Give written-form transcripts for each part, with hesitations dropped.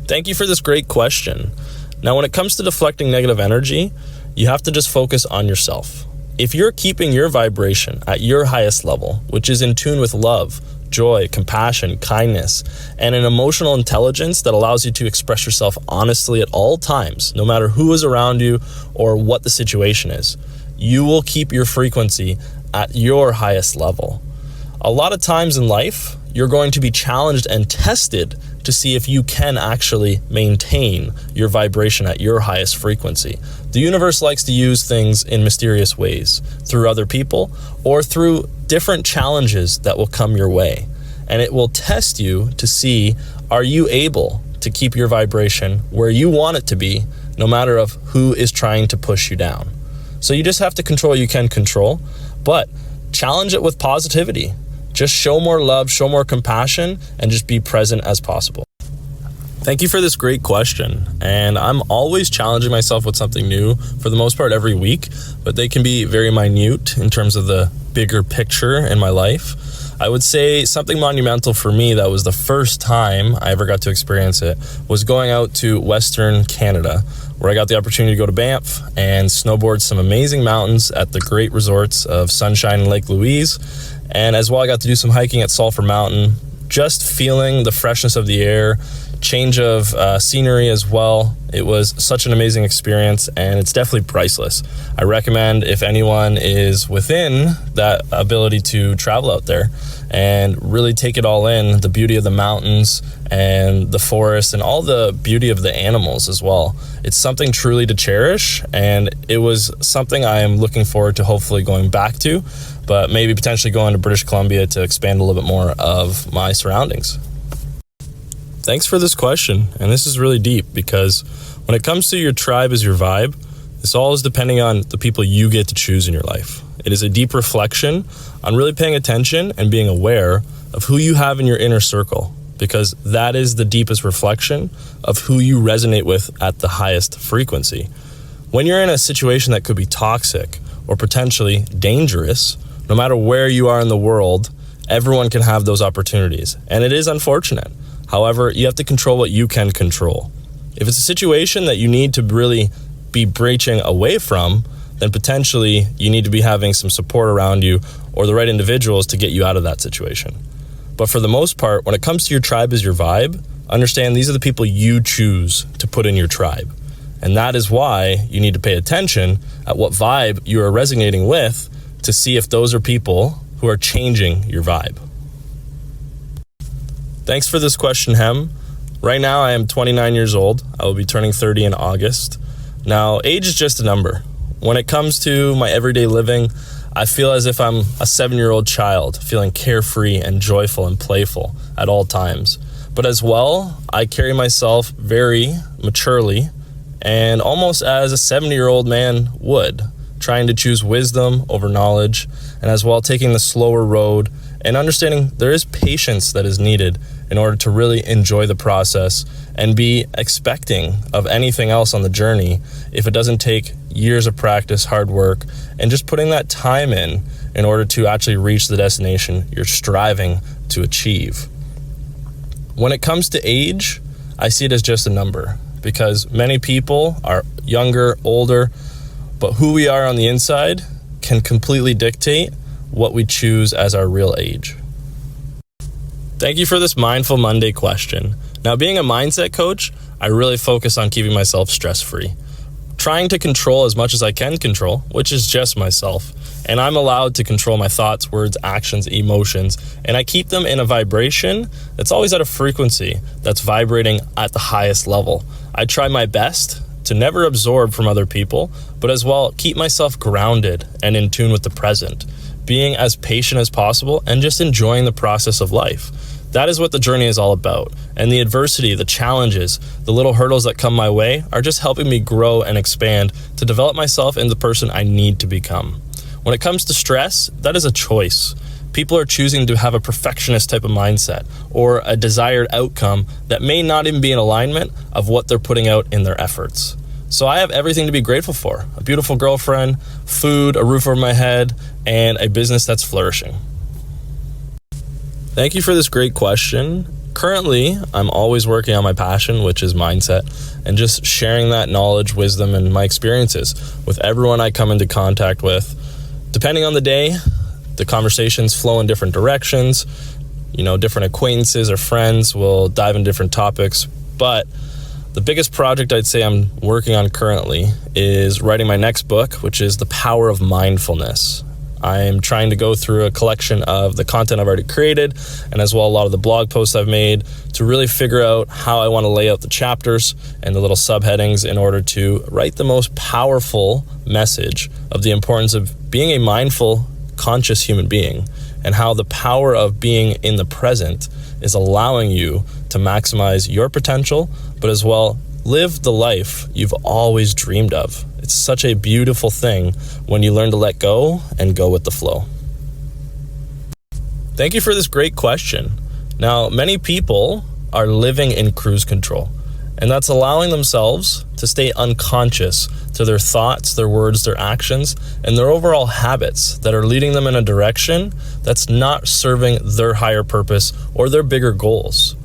Thank you for this great question. Now, when it comes to deflecting negative energy, you have to just focus on yourself. If you're keeping your vibration at your highest level, which is in tune with love, joy, compassion, kindness, and an emotional intelligence that allows you to express yourself honestly at all times, no matter who is around you or what the situation is, you will keep your frequency at your highest level. A lot of times in life, you're going to be challenged and tested to see if you can actually maintain your vibration at your highest frequency. The universe likes to use things in mysterious ways, through other people or through different challenges that will come your way. And it will test you to see, are you able to keep your vibration where you want it to be, no matter of who is trying to push you down. So you just have to control what you can control, but challenge it with positivity. Just show more love, show more compassion, and just be present as possible. Thank you for this great question. And I'm always challenging myself with something new, for the most part every week, but they can be very minute in terms of the bigger picture in my life. I would say something monumental for me that was the first time I ever got to experience it was going out to Western Canada, where I got the opportunity to go to Banff and snowboard some amazing mountains at the great resorts of Sunshine and Lake Louise. And as well, I got to do some hiking at Sulphur Mountain, just feeling the freshness of the air, change of scenery as well. It was such an amazing experience, and it's definitely priceless. I recommend if anyone is within that ability to travel out there and really take it all in, the beauty of the mountains and the forest and all the beauty of the animals as well. It's something truly to cherish, and it was something I am looking forward to hopefully going back to, but maybe potentially going to British Columbia to expand a little bit more of my surroundings. Thanks for this question, and this is really deep because when it comes to your tribe as your vibe, this all is depending on the people you get to choose in your life. It is a deep reflection on really paying attention and being aware of who you have in your inner circle, because that is the deepest reflection of who you resonate with at the highest frequency. When you're in a situation that could be toxic or potentially dangerous, no matter where you are in the world, everyone can have those opportunities, and it is unfortunate. However, you have to control what you can control. If it's a situation that you need to really be breaching away from, then potentially you need to be having some support around you or the right individuals to get you out of that situation. But for the most part, when it comes to your tribe as your vibe, understand these are the people you choose to put in your tribe. And that is why you need to pay attention at what vibe you are resonating with to see if those are people who are changing your vibe. Thanks for this question, Hem. Right now, I am 29 years old. I will be turning 30 in August. Now, age is just a number. When it comes to my everyday living, I feel as if I'm a 7-year-old child, feeling carefree and joyful and playful at all times. But as well, I carry myself very maturely and almost as a 70-year-old man would, trying to choose wisdom over knowledge, and as well taking the slower road and understanding there is patience that is needed in order to really enjoy the process and be expecting of anything else on the journey if it doesn't take years of practice, hard work, and just putting that time in order to actually reach the destination you're striving to achieve. When it comes to age, I see it as just a number because many people are younger, older, but who we are on the inside can completely dictate what we choose as our real age. Thank you for this Mindful Monday question. Now, being a mindset coach, I really focus on keeping myself stress-free, trying to control as much as I can control, which is just myself. And I'm allowed to control my thoughts, words, actions, emotions, and I keep them in a vibration that's always at a frequency that's vibrating at the highest level. I try my best to never absorb from other people, but as well keep myself grounded and in tune with the present, being as patient as possible and just enjoying the process of life. That is what the journey is all about. And the adversity, the challenges, the little hurdles that come my way are just helping me grow and expand to develop myself into the person I need to become. When it comes to stress, that is a choice. People are choosing to have a perfectionist type of mindset or a desired outcome that may not even be in alignment of what they're putting out in their efforts. So I have everything to be grateful for. A beautiful girlfriend, food, a roof over my head, and a business that's flourishing. Thank you for this great question. Currently, I'm always working on my passion, which is mindset, and just sharing that knowledge, wisdom, and my experiences with everyone I come into contact with. Depending on the day, the conversations flow in different directions. Different acquaintances or friends will dive in different topics. But the biggest project I'd say I'm working on currently is writing my next book, which is The Power of Mindfulness. I'm trying to go through a collection of the content I've already created, and as well a lot of the blog posts I've made, to really figure out how I want to lay out the chapters and the little subheadings in order to write the most powerful message of the importance of being a mindful, conscious human being, and how the power of being in the present is allowing you to maximize your potential, but as well live the life you've always dreamed of. It's such a beautiful thing when you learn to let go and go with the flow. Thank you for this great question. Now, many people are living in cruise control, and that's allowing themselves to stay unconscious to their thoughts, their words, their actions, and their overall habits that are leading them in a direction that's not serving their higher purpose or their bigger goals.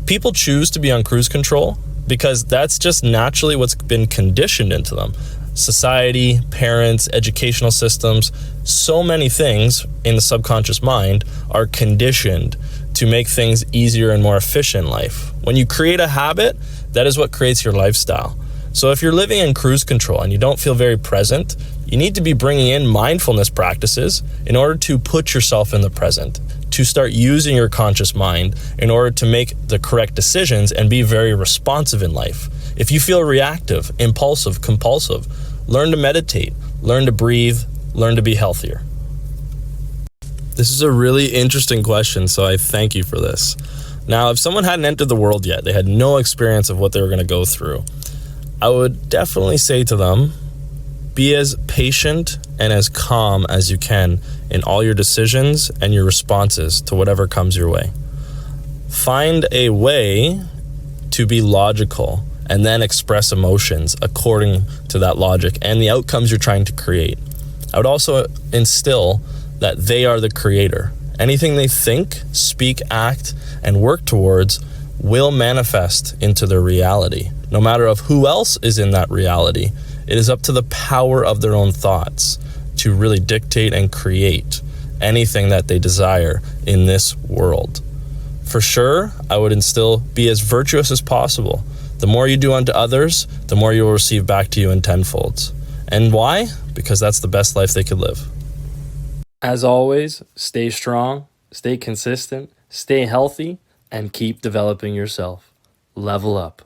People choose to be on cruise control because that's just naturally what's been conditioned into them. Society, parents, educational systems, so many things in the subconscious mind are conditioned to make things easier and more efficient in life. When you create a habit, that is what creates your lifestyle. So if you're living in cruise control and you don't feel very present, you need to be bringing in mindfulness practices in order to put yourself in the present, to start using your conscious mind in order to make the correct decisions and be very responsive in life. If you feel reactive, impulsive, compulsive, learn to meditate, learn to breathe, learn to be healthier. This is a really interesting question, so I thank you for this. Now, if someone hadn't entered the world yet, they had no experience of what they were going to go through, I would definitely say to them, be as patient and as calm as you can in all your decisions and your responses to whatever comes your way. Find a way to be logical and then express emotions according to that logic and the outcomes you're trying to create. I would also instill that they are the creator. Anything they think, speak, act, and work towards will manifest into their reality. No matter of who else is in that reality, it is up to the power of their own thoughts to really dictate and create anything that they desire in this world. For sure, I would instill be as virtuous as possible. The more you do unto others, the more you will receive back to you in tenfold. And why? Because that's the best life they could live. As always, stay strong, stay consistent, stay healthy, and keep developing yourself. Level up.